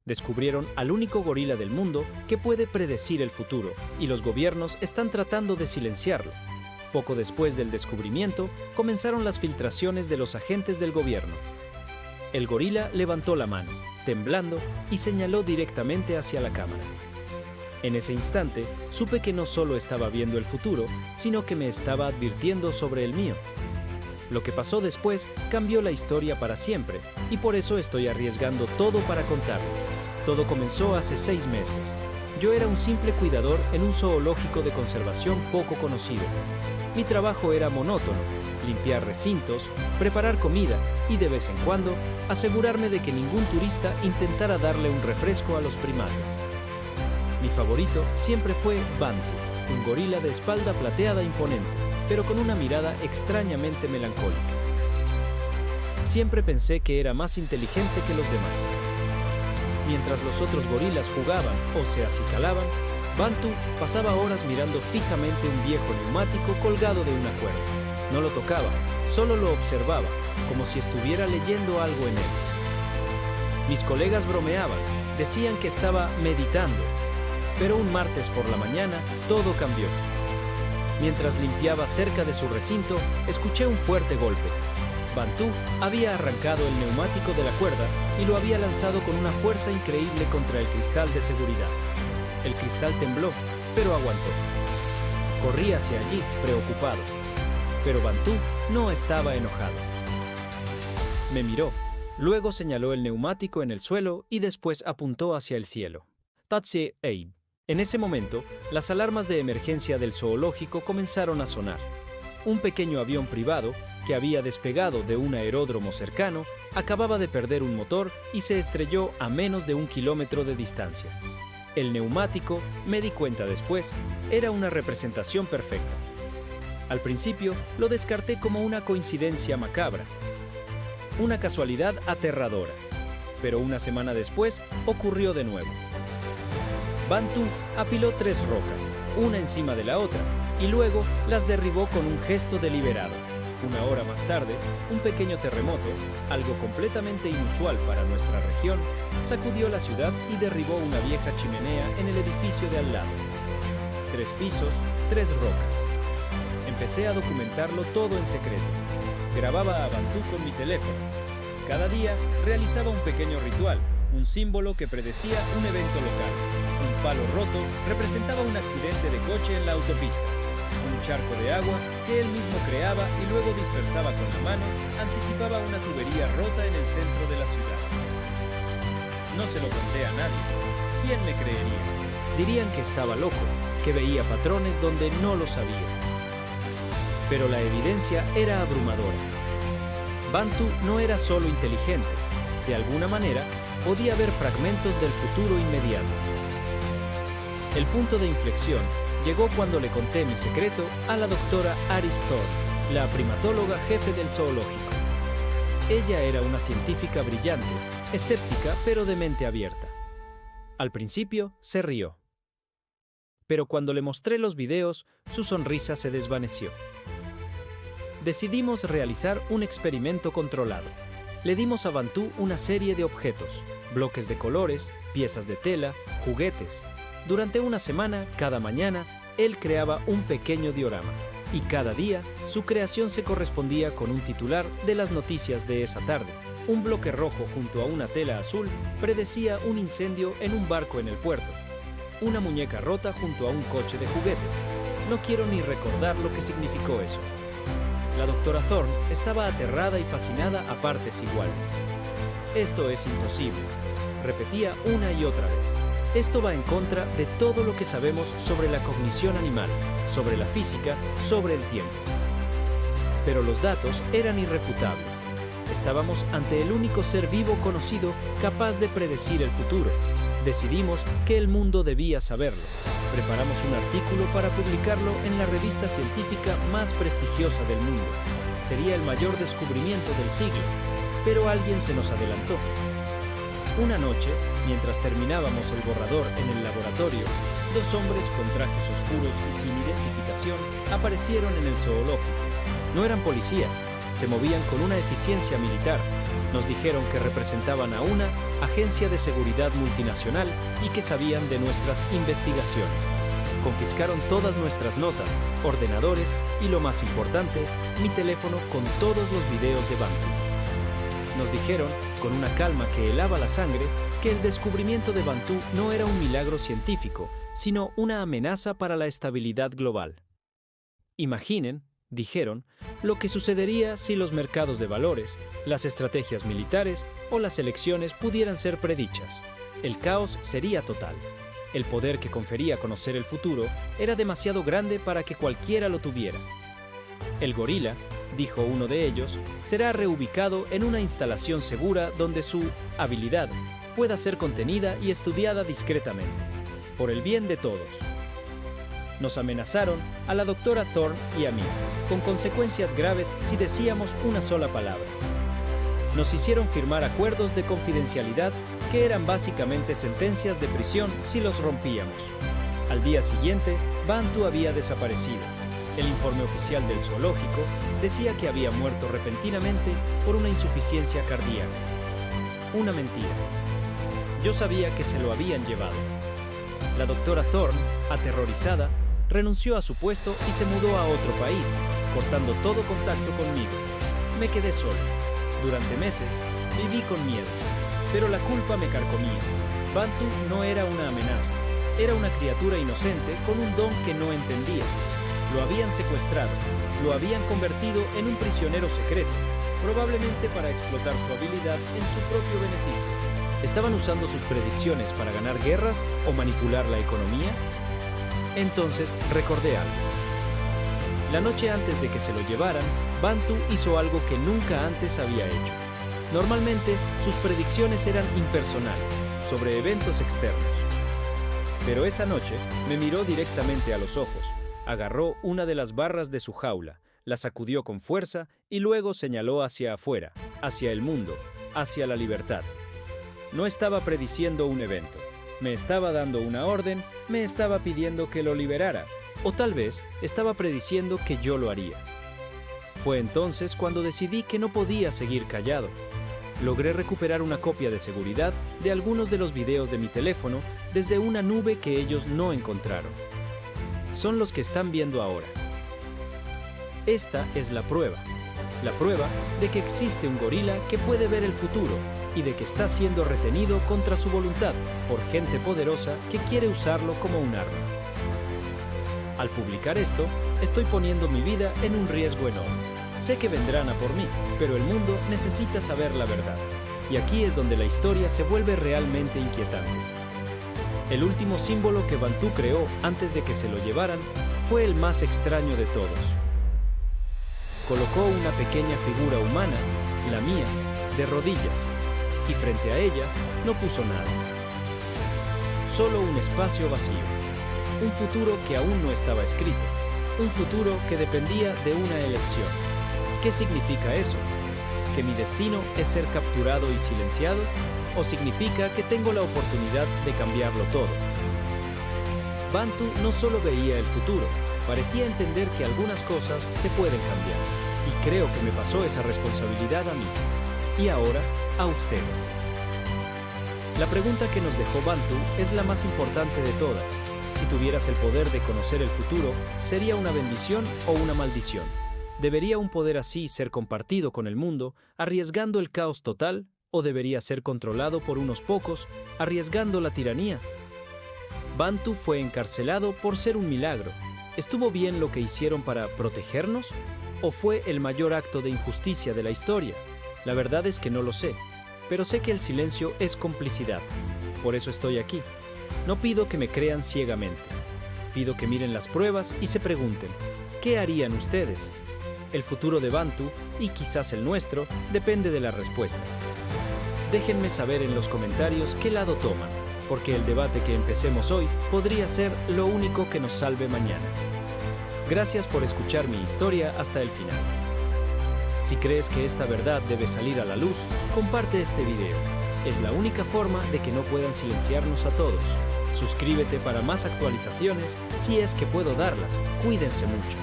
Descubrieron al único gorila del mundo que puede predecir el futuro, y los gobiernos están tratando de silenciarlo. Poco después del descubrimiento, comenzaron las filtraciones de los agentes del gobierno. El gorila levantó la mano, temblando, y señaló directamente hacia la cámara. En ese instante, supe que no solo estaba viendo el futuro, sino que me estaba advirtiendo sobre el mío. Lo que pasó después cambió la historia para siempre, y por eso estoy arriesgando todo para contarlo. Todo comenzó hace 6 meses. Yo era un simple cuidador en un zoológico de conservación poco conocido. Mi trabajo era monótono: limpiar recintos, preparar comida y, de vez en cuando, asegurarme de que ningún turista intentara darle un refresco a los primates. Mi favorito siempre fue Bantu, un gorila de espalda plateada imponente, pero con una mirada extrañamente melancólica. Siempre pensé que era más inteligente que los demás. Mientras los otros gorilas jugaban o se acicalaban, Bantu pasaba horas mirando fijamente un viejo neumático colgado de una cuerda. No lo tocaba, solo lo observaba, como si estuviera leyendo algo en él. Mis colegas bromeaban, decían que estaba meditando, pero un martes por la mañana todo cambió. Mientras limpiaba cerca de su recinto, escuché un fuerte golpe. Bantu había arrancado el neumático de la cuerda y lo había lanzado con una fuerza increíble contra el cristal de seguridad. El cristal tembló, pero aguantó. Corrí hacia allí, preocupado. Pero Bantu no estaba enojado. Me miró, luego señaló el neumático en el suelo y después apuntó hacia el cielo. Tatse Abe. En ese momento, las alarmas de emergencia del zoológico comenzaron a sonar. Un pequeño avión privado, que había despegado de un aeródromo cercano, acababa de perder un motor y se estrelló a menos de 1 kilómetro de distancia. El neumático, me di cuenta después, era una representación perfecta. Al principio, lo descarté como una coincidencia macabra, una casualidad aterradora, pero una semana después ocurrió de nuevo. Bantu apiló 3 rocas, una encima de la otra, y luego las derribó con un gesto deliberado. Una hora más tarde, un pequeño terremoto, algo completamente inusual para nuestra región, sacudió la ciudad y derribó una vieja chimenea en el edificio de al lado. 3 pisos, 3 rocas. Empecé a documentarlo todo en secreto. Grababa a Bantu con mi teléfono. Cada día realizaba un pequeño ritual, un símbolo que predecía un evento local. Un palo roto representaba un accidente de coche en la autopista. Un charco de agua que él mismo creaba y luego dispersaba con la mano anticipaba una tubería rota en el centro de la ciudad. No se lo conté a nadie. ¿Quién me creería? Dirían que estaba loco, que veía patrones donde no lo sabía. Pero la evidencia era abrumadora. Bantu no era solo inteligente. De alguna manera, podía ver fragmentos del futuro inmediato. El punto de inflexión llegó cuando le conté mi secreto a la doctora Aris Thorne, la primatóloga jefe del zoológico. Ella era una científica brillante, escéptica pero de mente abierta. Al principio se rió. Pero cuando le mostré los videos, su sonrisa se desvaneció. Decidimos realizar un experimento controlado. Le dimos a Bantu una serie de objetos, bloques de colores, piezas de tela, juguetes. Durante una semana, cada mañana, él creaba un pequeño diorama, y cada día su creación se correspondía con un titular de las noticias de esa tarde. Un bloque rojo junto a una tela azul predecía un incendio en un barco en el puerto. Una muñeca rota junto a un coche de juguete. No quiero ni recordar lo que significó eso. La doctora Thorne estaba aterrada y fascinada a partes iguales. «Esto es imposible», repetía una y otra vez. Esto va en contra de todo lo que sabemos sobre la cognición animal, sobre la física, sobre el tiempo. Pero los datos eran irrefutables. Estábamos ante el único ser vivo conocido capaz de predecir el futuro. Decidimos que el mundo debía saberlo. Preparamos un artículo para publicarlo en la revista científica más prestigiosa del mundo. Sería el mayor descubrimiento del siglo, pero alguien se nos adelantó. Una noche, mientras terminábamos el borrador en el laboratorio, 2 hombres con trajes oscuros y sin identificación aparecieron en el zoológico. No eran policías, se movían con una eficiencia militar. Nos dijeron que representaban a una agencia de seguridad multinacional y que sabían de nuestras investigaciones. Confiscaron todas nuestras notas, ordenadores y, lo más importante, mi teléfono con todos los videos de Bantu. Nos dijeron, con una calma que helaba la sangre, que el descubrimiento de Bantu no era un milagro científico, sino una amenaza para la estabilidad global. Imaginen, dijeron, lo que sucedería si los mercados de valores, las estrategias militares o las elecciones pudieran ser predichas. El caos sería total. El poder que confería conocer el futuro era demasiado grande para que cualquiera lo tuviera. El gorila, dijo uno de ellos, será reubicado en una instalación segura donde su habilidad pueda ser contenida y estudiada discretamente, por el bien de todos. Nos amenazaron a la doctora Thorne y a mí, con consecuencias graves si decíamos una sola palabra. Nos hicieron firmar acuerdos de confidencialidad que eran básicamente sentencias de prisión si los rompíamos. Al día siguiente, Bantu había desaparecido. El informe oficial del zoológico decía que había muerto repentinamente por una insuficiencia cardíaca. Una mentira. Yo sabía que se lo habían llevado. La doctora Thorne, aterrorizada, renunció a su puesto y se mudó a otro país, cortando todo contacto conmigo. Me quedé solo. Durante meses, viví con miedo, pero la culpa me carcomía. Bantu no era una amenaza, era una criatura inocente con un don que no entendía. Lo habían secuestrado, lo habían convertido en un prisionero secreto, probablemente para explotar su habilidad en su propio beneficio. ¿Estaban usando sus predicciones para ganar guerras o manipular la economía? Entonces recordé algo. La noche antes de que se lo llevaran, Bantu hizo algo que nunca antes había hecho. Normalmente, sus predicciones eran impersonales, sobre eventos externos. Pero esa noche me miró directamente a los ojos, agarró una de las barras de su jaula, la sacudió con fuerza y luego señaló hacia afuera, hacia el mundo, hacia la libertad. No estaba prediciendo un evento, me estaba dando una orden, me estaba pidiendo que lo liberara, o tal vez estaba prediciendo que yo lo haría. Fue entonces cuando decidí que no podía seguir callado. Logré recuperar una copia de seguridad de algunos de los videos de mi teléfono desde una nube que ellos no encontraron. Son los que están viendo ahora. Esta es la prueba de que existe un gorila que puede ver el futuro y de que está siendo retenido contra su voluntad por gente poderosa que quiere usarlo como un arma. Al publicar esto, estoy poniendo mi vida en un riesgo enorme. Sé que vendrán a por mí, pero el mundo necesita saber la verdad. Y aquí es donde la historia se vuelve realmente inquietante. El último símbolo que Bantu creó antes de que se lo llevaran fue el más extraño de todos. Colocó una pequeña figura humana, la mía, de rodillas, y frente a ella no puso nada. Solo un espacio vacío. Un futuro que aún no estaba escrito. Un futuro que dependía de una elección. ¿Qué significa eso? ¿Que mi destino es ser capturado y silenciado? ¿O significa que tengo la oportunidad de cambiarlo todo? Bantu no solo veía el futuro, parecía entender que algunas cosas se pueden cambiar. Y creo que me pasó esa responsabilidad a mí. Y ahora, a ustedes. La pregunta que nos dejó Bantu es la más importante de todas. Si tuvieras el poder de conocer el futuro, ¿sería una bendición o una maldición? ¿Debería un poder así ser compartido con el mundo, arriesgando el caos total? ¿O debería ser controlado por unos pocos, arriesgando la tiranía? Bantu fue encarcelado por ser un milagro. ¿Estuvo bien lo que hicieron para protegernos? ¿O fue el mayor acto de injusticia de la historia? La verdad es que no lo sé, pero sé que el silencio es complicidad. Por eso estoy aquí. No pido que me crean ciegamente. Pido que miren las pruebas y se pregunten, ¿qué harían ustedes? El futuro de Bantu, y quizás el nuestro, depende de la respuesta. Déjenme saber en los comentarios qué lado toman, porque el debate que empecemos hoy podría ser lo único que nos salve mañana. Gracias por escuchar mi historia hasta el final. Si crees que esta verdad debe salir a la luz, comparte este video. Es la única forma de que no puedan silenciarnos a todos. Suscríbete para más actualizaciones si es que puedo darlas. Cuídense mucho.